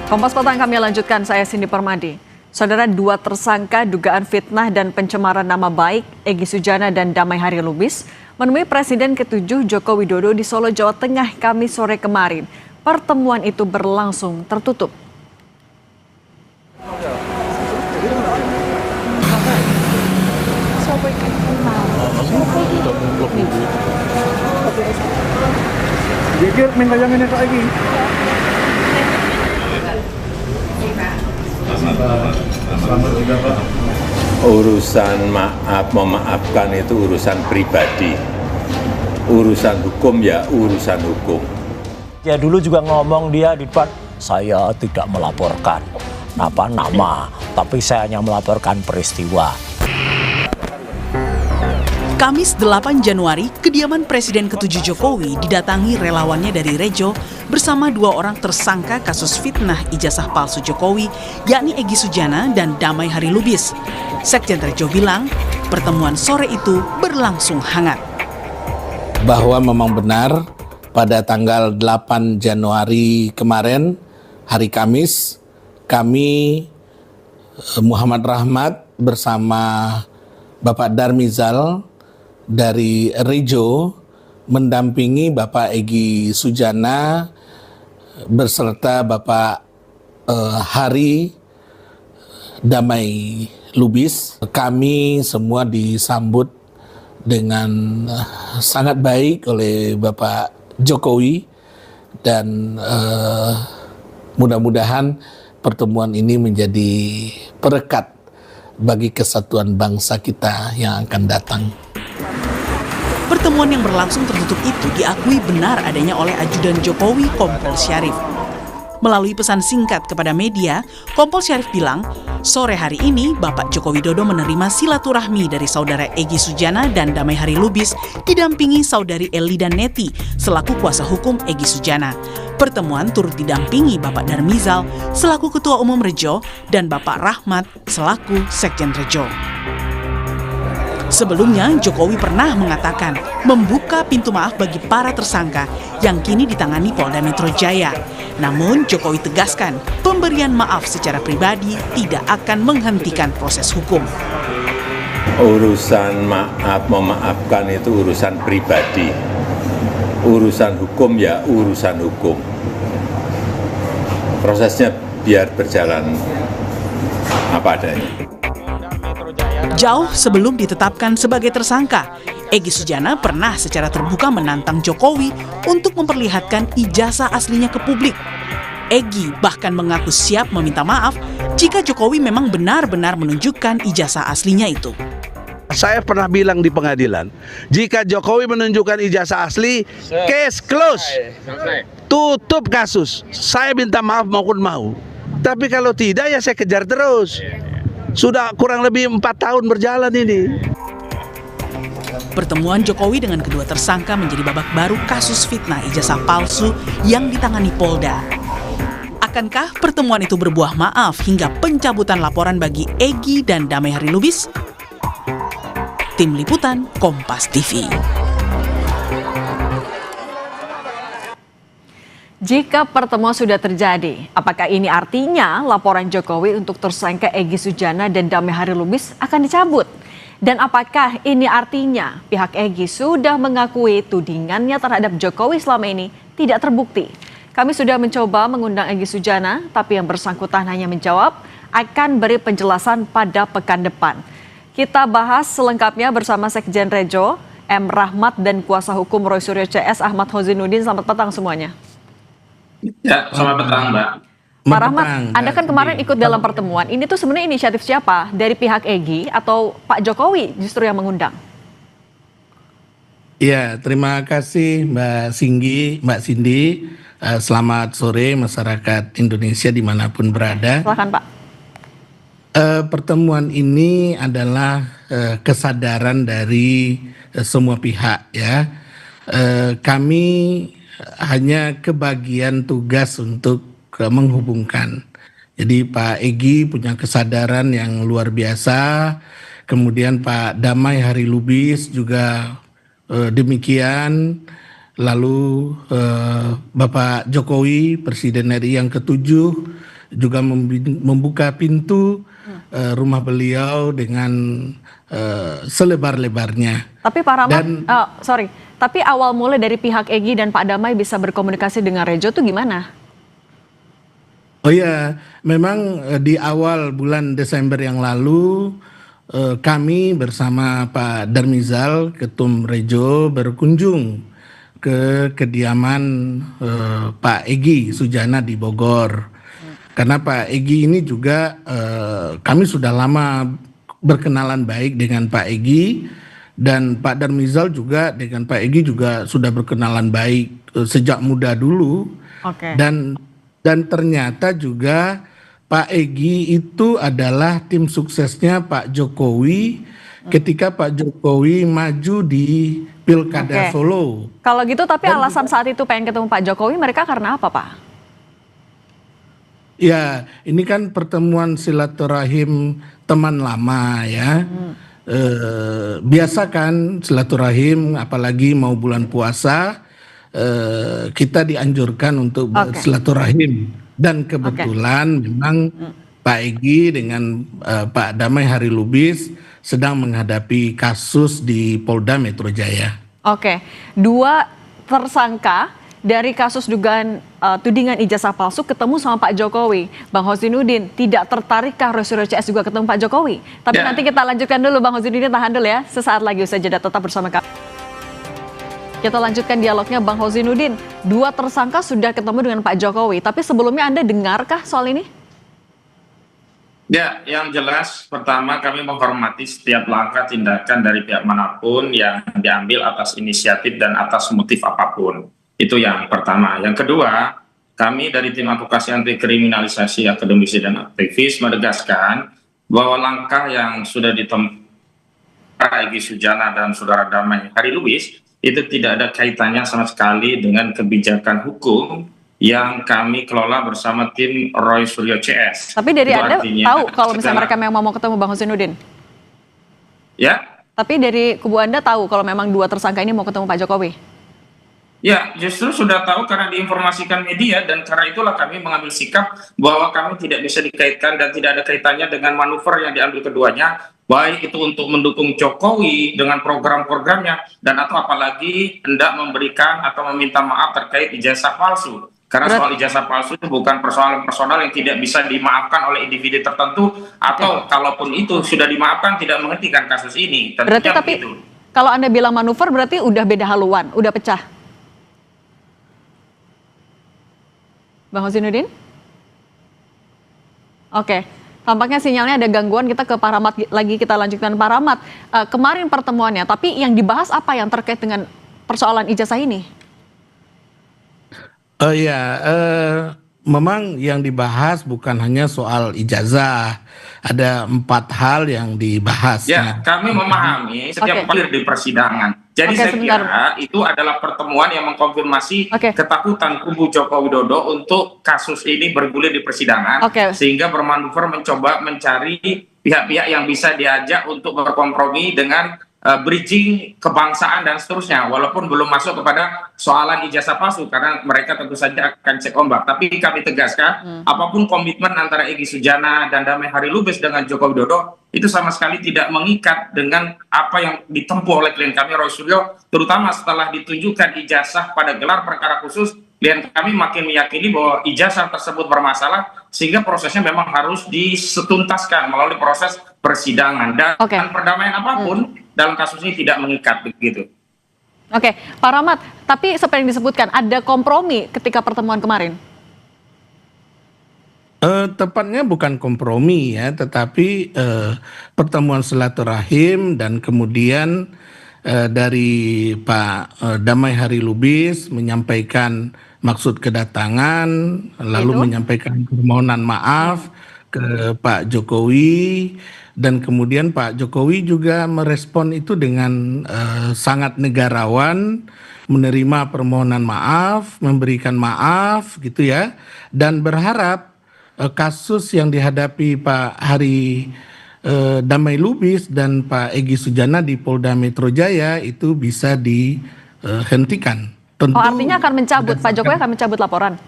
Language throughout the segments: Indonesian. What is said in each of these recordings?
Kompas Petang kami lanjutkan, saya Cindy Permadi. Saudara, dua tersangka dugaan fitnah dan pencemaran nama baik, Egy Sujana dan Damai Hari Lubis, menemui Presiden ke-7 Joko Widodo di Solo, Jawa Tengah, Kamis sore kemarin. Pertemuan itu berlangsung tertutup. Urusan memaafkan itu urusan pribadi. Urusan hukum ya urusan hukum. Ya dulu juga ngomong dia di depan, saya tidak melaporkan nama, tapi saya hanya melaporkan peristiwa. Kamis 8 Januari, kediaman Presiden ke-7 Jokowi didatangi relawannya dari Rejo bersama dua orang tersangka kasus fitnah ijazah palsu Jokowi, yakni Egy Sujana dan Damai Hari Lubis. Sekjen Rejo bilang, pertemuan sore itu berlangsung hangat. Bahwa memang benar pada tanggal 8 Januari kemarin, hari Kamis, kami Muhammad Rahmat bersama Bapak Darmizal dari Rejo mendampingi Bapak Egy Sujana beserta Bapak Hari Damai Lubis. Kami semua disambut dengan sangat baik oleh Bapak Jokowi dan mudah-mudahan pertemuan ini menjadi perekat bagi kesatuan bangsa kita yang akan datang. Pertemuan yang berlangsung tertutup itu diakui benar adanya oleh ajudan Jokowi, Kompol Syarif. Melalui pesan singkat kepada media, Kompol Syarif bilang, sore hari ini Bapak Joko Widodo menerima silaturahmi dari saudara Egy Sujana dan Damai Hari Lubis didampingi saudari Eli dan Neti selaku kuasa hukum Egy Sujana. Pertemuan turut didampingi Bapak Darmizal selaku Ketua Umum Rejo dan Bapak Rahmat selaku Sekjen Rejo. Sebelumnya, Jokowi pernah mengatakan membuka pintu maaf bagi para tersangka yang kini ditangani Polda Metro Jaya. Namun, Jokowi tegaskan pemberian maaf secara pribadi tidak akan menghentikan proses hukum. Urusan memaafkan itu urusan pribadi. Urusan hukum ya urusan hukum. Prosesnya biar berjalan apa adanya. Jauh sebelum ditetapkan sebagai tersangka, Egy Sujana pernah secara terbuka menantang Jokowi untuk memperlihatkan ijazah aslinya ke publik. Egy bahkan mengaku siap meminta maaf jika Jokowi memang benar-benar menunjukkan ijazah aslinya itu. Saya pernah bilang di pengadilan, jika Jokowi menunjukkan ijazah asli, case close, tutup kasus. Saya minta maaf maupun mau. Tapi kalau tidak ya saya kejar terus. Sudah kurang lebih 4 tahun berjalan ini. Pertemuan Jokowi dengan kedua tersangka menjadi babak baru kasus fitnah ijazah palsu yang ditangani Polda. Akankah pertemuan itu berbuah maaf hingga pencabutan laporan bagi Egy dan Damai Hari Lubis? Tim Liputan Kompas TV. Jika pertemuan sudah terjadi, apakah ini artinya laporan Jokowi untuk tersangka Egy Sujana dan Damai Hari Lubis akan dicabut? Dan apakah ini artinya pihak Egy sudah mengakui tudingannya terhadap Jokowi selama ini tidak terbukti? Kami sudah mencoba mengundang Egy Sujana, tapi yang bersangkutan hanya menjawab akan beri penjelasan pada pekan depan. Kita bahas selengkapnya bersama Sekjen Rejo, M. Rahmat, dan kuasa hukum Roy Suryo CS Ahmad Hozinuddin. Selamat petang semuanya. Ya, selamat petang, Mbak. Pak Rahmat, Anda kan kemarin ikut dalam pertemuan. Ini tuh sebenarnya inisiatif siapa? Dari pihak Egy atau Pak Jokowi justru yang mengundang? Ya, terima kasih Mbak Cindy. Selamat sore masyarakat Indonesia dimanapun berada. Silakan Pak. Pertemuan ini adalah kesadaran dari semua pihak ya. Kami hanya kebagian tugas untuk menghubungkan. Jadi Pak Egy punya kesadaran yang luar biasa. Kemudian Pak Damai Hari Lubis juga demikian. Lalu Bapak Jokowi, Presiden RI yang ke-7 juga membuka pintu rumah beliau dengan selebar-lebarnya. Tapi Pak Rahmat, Dan- tapi awal mulai dari pihak Egy dan Pak Damai bisa berkomunikasi dengan Rejo tuh gimana? Oh ya, memang di awal bulan Desember yang lalu kami bersama Pak Darmizal, Ketum Rejo, berkunjung ke kediaman Pak Egy Sujana di Bogor. Karena Pak Egy ini juga kami sudah lama berkenalan baik dengan Pak Egy, dan Pak Darmizal juga dengan Pak Egy juga sudah berkenalan baik sejak muda dulu. Oke. Dan ternyata juga Pak Egy itu adalah tim suksesnya Pak Jokowi ketika Pak Jokowi maju di Pilkada Oke. Solo. Kalau gitu, tapi alasan saat itu pengen ketemu Pak Jokowi, mereka karena apa, Pak? Ya, ini kan pertemuan silaturahim teman lama ya. Biasa kan silaturahim, apalagi mau bulan puasa, kita dianjurkan untuk silaturahim. Dan kebetulan memang Pak Egy dengan Pak Damai Hari Lubis sedang menghadapi kasus di Polda Metro Jaya. Oke, 2 tersangka dari kasus dugaan tudingan ijazah palsu ketemu sama Pak Jokowi. Bang Husnudin, tidak tertarikkah Roy Suryo CS juga ketemu Pak Jokowi? Tapi nanti kita lanjutkan dulu, Bang Husnudin, tahan dulu ya. Sesaat lagi usai jeda, tetap bersama kami. Kita lanjutkan dialognya, Bang Husnudin. 2 tersangka sudah ketemu dengan Pak Jokowi, tapi sebelumnya Anda dengarkah soal ini? Ya, yang jelas pertama kami menghormati setiap langkah tindakan dari pihak manapun yang diambil atas inisiatif dan atas motif apapun. Itu yang pertama. Yang kedua, kami dari tim advokasi anti kriminalisasi akademisi dan aktivis menegaskan bahwa langkah yang sudah ditempuh Pak Egy Sujana dan Saudara Damai Hari Lubis itu tidak ada kaitannya sama sekali dengan kebijakan hukum yang kami kelola bersama tim Roy Suryo CS. Tapi dari Itu Anda artinya tahu kalau misalnya segala- mereka memang mau ketemu Bang Husnudin? Ya, Tapi dari kubu Anda tahu kalau memang 2 tersangka ini mau ketemu Pak Jokowi? ya, justru sudah tahu karena diinformasikan media, dan karena itulah kami mengambil sikap bahwa kami tidak bisa dikaitkan dan tidak ada kaitannya dengan manuver yang diambil keduanya, baik itu untuk mendukung Jokowi dengan program-programnya, dan atau apalagi hendak memberikan atau meminta maaf terkait ijazah palsu. Karena soal ijazah palsu itu bukan persoalan personal yang tidak bisa dimaafkan oleh individu tertentu, atau kalaupun itu sudah dimaafkan tidak menghentikan kasus ini. Tentunya Berarti tapi begitu. kalau Anda bilang manuver berarti udah beda haluan, udah pecah. Bang Husnudin? Oke, tampaknya sinyalnya ada gangguan, kita ke Pak Rahmat lagi, kita lanjutkan Pak Rahmat. Kemarin pertemuannya, tapi yang dibahas apa yang terkait dengan persoalan ijazah ini? Memang yang dibahas bukan hanya soal ijazah, ada 4 hal yang dibahas. Ya, kami memahami setiap Oke. kali di persidangan. Jadi Oke, saya sebentar. kira itu adalah pertemuan yang mengkonfirmasi Oke. ketakutan kubu Joko Widodo untuk kasus ini bergulir di persidangan, Oke. sehingga bermanuver mencoba mencari pihak-pihak yang bisa diajak untuk berkompromi dengan bridging kebangsaan dan seterusnya, walaupun belum masuk kepada soalan ijazah palsu karena mereka tentu saja akan cek ombak. Tapi kami tegaskan, apapun komitmen antara Egy Sujana dan Damai Hari Lubis dengan Joko Widodo itu sama sekali tidak mengikat dengan apa yang ditempuh oleh klien kami Roy Suryo, terutama setelah ditunjukkan ijazah pada gelar perkara khusus. Klien kami makin meyakini bahwa ijazah tersebut bermasalah, sehingga prosesnya memang harus disetuntaskan melalui proses persidangan, dan perdamaian apapun dalam kasus ini tidak mengikat begitu. Oke, Pak Rahmat, tapi seperti yang disebutkan ada kompromi ketika pertemuan kemarin. Tepatnya bukan kompromi ya, tetapi pertemuan silaturahim, dan kemudian dari Pak Damai Hari Lubis menyampaikan maksud kedatangan, lalu menyampaikan permohonan maaf ke Pak Jokowi, dan kemudian Pak Jokowi juga merespon itu dengan sangat negarawan, menerima permohonan maaf, memberikan maaf gitu ya, dan berharap kasus yang dihadapi Pak Damai Lubis dan Pak Egy Sujana di Polda Metro Jaya itu bisa dihentikan. Tentu artinya akan mencabut, Pak Jokowi akan mencabut laporan?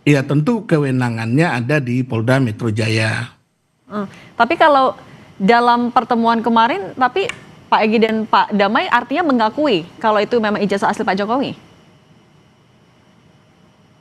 Ya tentu kewenangannya ada di Polda Metro Jaya. Tapi kalau dalam pertemuan kemarin, tapi Pak Egy dan Pak Damai artinya mengakui kalau itu memang ijazah asli Pak Jokowi.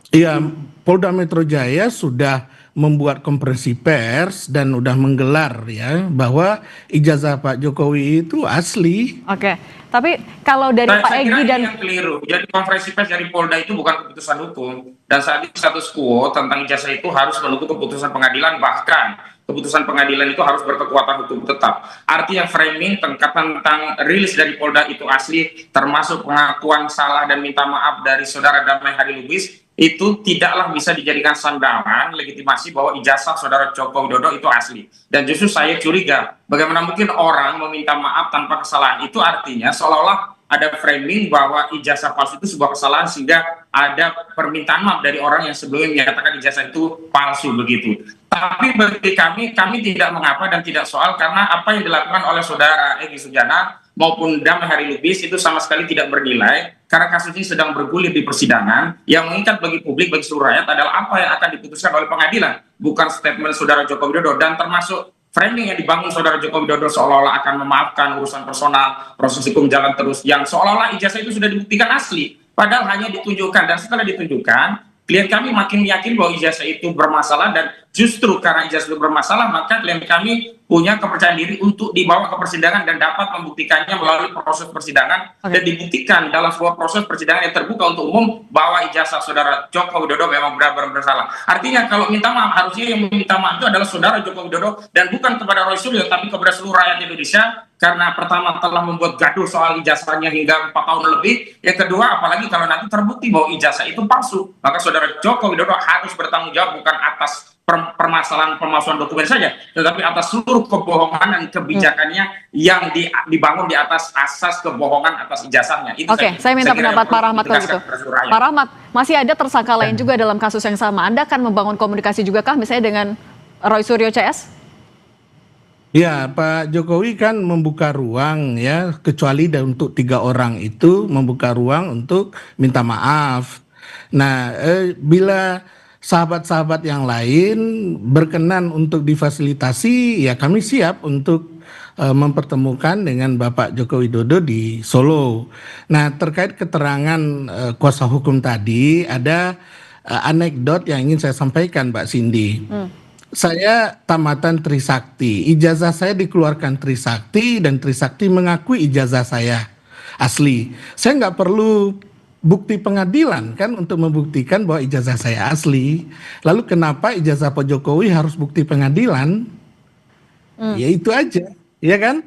Iya, Polda Metro Jaya sudah membuat konferensi pers dan udah menggelar ya bahwa ijazah Pak Jokowi itu asli. Oke, tapi kalau dari Pak Saya Egy kira dan ini yang keliru. Jadi konferensi pers dari Polda itu bukan keputusan hukum. Dan saat ini status quo tentang ijazah itu harus menunggu keputusan pengadilan, bahkan keputusan pengadilan itu harus berkekuatan hukum tetap. Artinya framing tentang rilis dari Polda itu asli, termasuk pengakuan salah dan minta maaf dari saudara Damai Hari Lubis, itu tidaklah bisa dijadikan sandaran legitimasi bahwa ijazah saudara Joko Widodo itu asli. Dan justru saya curiga, bagaimana mungkin orang meminta maaf tanpa kesalahan? Itu artinya seolah-olah ada framing bahwa ijazah palsu itu sebuah kesalahan, sehingga ada permintaan maaf dari orang yang sebelumnya menyatakan ijazah itu palsu begitu. Tapi bagi kami tidak mengapa dan tidak soal, karena apa yang dilakukan oleh saudara Egy Sujana maupun Damai Hari Lubis itu sama sekali tidak bernilai, karena kasus ini sedang bergulir di persidangan. Yang mengikat bagi publik, bagi seluruh rakyat adalah apa yang akan diputuskan oleh pengadilan, bukan statement saudara Joko Widodo. Dan termasuk framing yang dibangun saudara Joko Widodo seolah-olah akan memaafkan urusan personal, proses hukum jalan terus, yang seolah-olah ijazah itu sudah dibuktikan asli, padahal hanya ditunjukkan. Dan setelah ditunjukkan, klien kami makin yakin bahwa ijazah itu bermasalah, dan justru karena ijazah itu bermasalah, maka klien kami punya kepercayaan diri untuk dibawa ke persidangan dan dapat membuktikannya melalui proses persidangan. Dan dibuktikan dalam sebuah proses persidangan yang terbuka untuk umum bahwa ijazah saudara Joko Widodo memang benar-benar bersalah. Artinya kalau minta maaf, harusnya yang meminta maaf itu adalah saudara Joko Widodo dan bukan kepada Roy Suryo, tapi kepada seluruh rakyat Indonesia, karena pertama telah membuat gaduh soal ijazahnya hingga 4 tahun lebih. Yang kedua, apalagi kalau nanti terbukti bahwa ijazah itu palsu, maka saudara Joko Widodo harus bertanggung jawab bukan atas permasalahan pemalsuan dokumen saja, tetapi atas seluruh kebohongan dan kebijakannya yang dibangun di atas asas kebohongan atas ijazahnya. Oke, saya minta pendapat Pak Rahmat kalau gitu. Pak Rahmat, masih ada tersangka lain juga dalam kasus yang sama. Anda akan membangun komunikasi juga kah misalnya dengan Roy Suryo CS? Ya, Pak Jokowi kan membuka ruang ya, kecuali untuk 3 orang itu membuka ruang untuk minta maaf. Nah, bila sahabat-sahabat yang lain berkenan untuk difasilitasi, ya kami siap untuk mempertemukan dengan Bapak Joko Widodo di Solo. Nah, terkait keterangan kuasa hukum tadi, ada anekdot yang ingin saya sampaikan, Mbak Cindy. Saya tamatan Trisakti, ijazah saya dikeluarkan Trisakti dan Trisakti mengakui ijazah saya asli. Saya nggak perlu bukti pengadilan kan untuk membuktikan bahwa ijazah saya asli. Lalu kenapa ijazah Pak Jokowi harus bukti pengadilan? Ya itu aja, ya kan?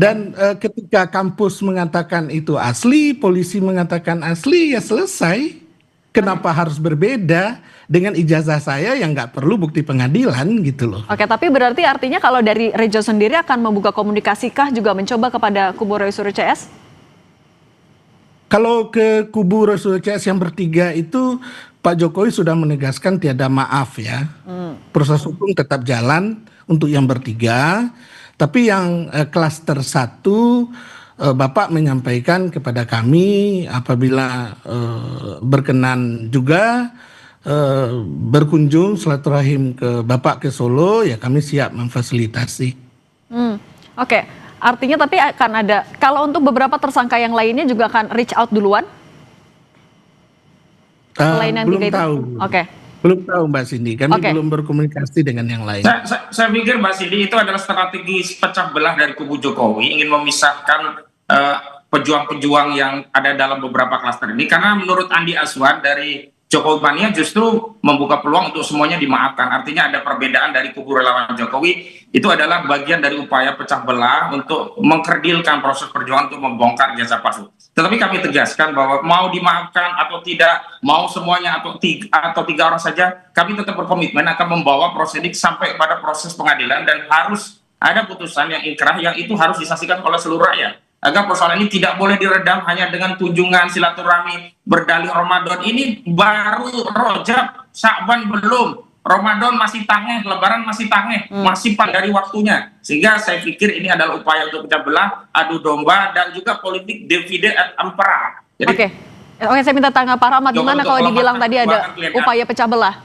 Dan ketika kampus mengatakan itu asli, polisi mengatakan asli, ya selesai. Kenapa harus berbeda dengan ijazah saya yang nggak perlu bukti pengadilan gitu loh. Oke, tapi berarti artinya kalau dari Rejo sendiri akan membuka komunikasi kah juga mencoba kepada kubu Roy Suryo CS? Kalau ke kubu Roy Suryo CS yang bertiga itu Pak Jokowi sudah menegaskan tiada maaf ya. Proses hukum tetap jalan untuk yang bertiga. Tapi yang klaster 1 Bapak menyampaikan kepada kami apabila berkenan juga berkunjung silaturahim ke Bapak ke Solo, ya kami siap memfasilitasi. Oke, artinya tapi akan ada, kalau untuk beberapa tersangka yang lainnya juga akan reach out duluan? Selain yang Belum 3 itu? tahu. Oke. Belum tahu Mbak Cindy, kami belum berkomunikasi dengan yang lain. Saya pikir Mbak Cindy itu adalah strategi pecah belah dari kubu Jokowi, ingin memisahkan pejuang-pejuang yang ada dalam beberapa klaster ini, karena menurut Andi Aswad dari Jokowi Mania justru membuka peluang untuk semuanya dimaafkan. Artinya ada perbedaan dari kubu relawan Jokowi, itu adalah bagian dari upaya pecah belah untuk mengkerdilkan proses perjuangan untuk membongkar ijazah palsu. Tetapi kami tegaskan bahwa mau dimaafkan atau tidak, mau semuanya atau 3 orang saja, kami tetap berkomitmen akan membawa prosedik sampai pada proses pengadilan, dan harus ada putusan yang inkrah yang itu harus disaksikan oleh seluruh rakyat. Agar persoalan ini tidak boleh diredam hanya dengan kunjungan silaturahmi berdalih Ramadan. Ini baru Rojab, Sya'ban belum, Ramadan masih tangeh, Lebaran masih tangeh, masih dari waktunya. Sehingga saya pikir ini adalah upaya untuk pecah belah, adu domba, dan juga politik divide et impera. Oke, saya minta tanggapan Pak Rahmat, gimana kalau dibilang tadi ada upaya pecah belah?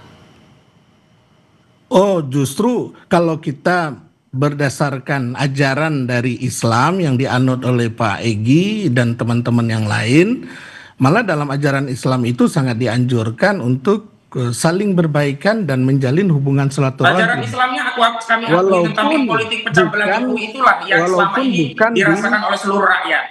Oh, justru kalau kita berdasarkan ajaran dari Islam yang dianut oleh Pak Egy dan teman-teman yang lain, malah dalam ajaran Islam itu sangat dianjurkan untuk saling berbaikan dan menjalin hubungan Ajaran silaturahim. Islamnya kami akui, Walaupun tetapi politik pecah belah bukan- Jokowi itulah yang selama walaupun ini bukan di- dirasakan oleh seluruh rakyat.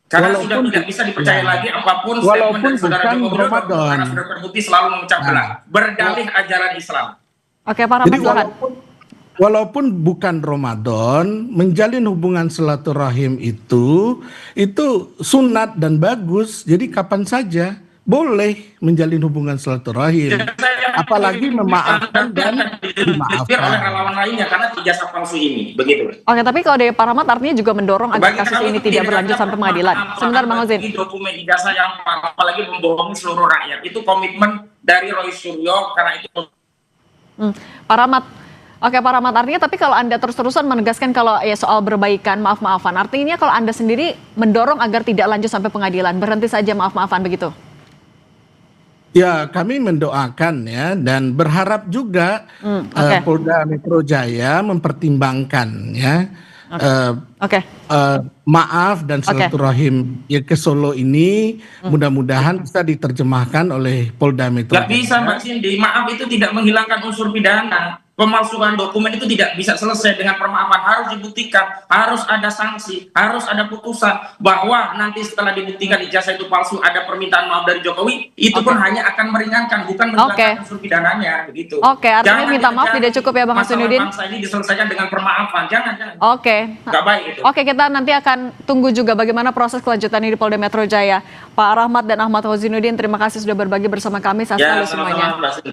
Karena sudah Walaupun tidak bisa dipercaya ya. lagi apapun statement Walaupun dari saudara bukan Joko Widodo, Ramadan. karena sudah terbukti selalu memecah belah, berdalih ajaran Islam. Oke, Pak Rahmat, Jadi silakan. walaupun bukan Ramadan, menjalin hubungan silaturahim itu sunat dan bagus. Jadi kapan saja boleh menjalin hubungan silaturahim, apalagi memaafkan dan oleh dimaafkan. relawan lainnya karena ijazah palsu ini, begitu. Oke, tapi kalau dari Pak Rahmat artinya juga mendorong agar Bagi kasus kami ini itu tidak berlanjut ada sampai pengadilan. apa-apa Sebentar, Bang Ozin. bagi dokumen ijazah yang apalagi membohongi seluruh rakyat. Itu komitmen dari Roy Suryo karena itu. Pak Rahmat, oke Pak Rahmat, artinya tapi kalau Anda terus-terusan menegaskan kalau ya soal berbaikan, maaf-maafan, artinya kalau Anda sendiri mendorong agar tidak lanjut sampai pengadilan, berhenti saja maaf-maafan begitu? Ya, kami mendoakan ya dan berharap juga oke. Polda Metro Jaya mempertimbangkan ya Oke. maaf dan silaturahim ya ke Solo ini mudah-mudahan bisa diterjemahkan oleh Polda Metro Gak bisa Mbak Cindy, maaf itu tidak menghilangkan unsur pidana. Pemalsuan dokumen itu tidak bisa selesai dengan permaafan, harus dibuktikan, harus ada sanksi, harus ada putusan bahwa nanti setelah dibuktikan ijazah itu palsu, ada permintaan maaf dari Jokowi, itu pun hanya akan meringankan, bukan menghilangkan unsur pidananya, begitu. Oke, artinya Jangan minta maaf terjadi tidak cukup ya Bang masalah Hasanuddin? bangsa ini diselesaikan dengan permaafan, jangan. Oke. Nggak baik itu. Oke, kita nanti akan tunggu juga bagaimana proses kelanjutan ini di Polda Metro Jaya. Pak Rahmat dan Ahmad Hasanuddin, terima kasih sudah berbagi bersama kami. Sehat selalu semuanya. Sama-sama, Mbak Cindy.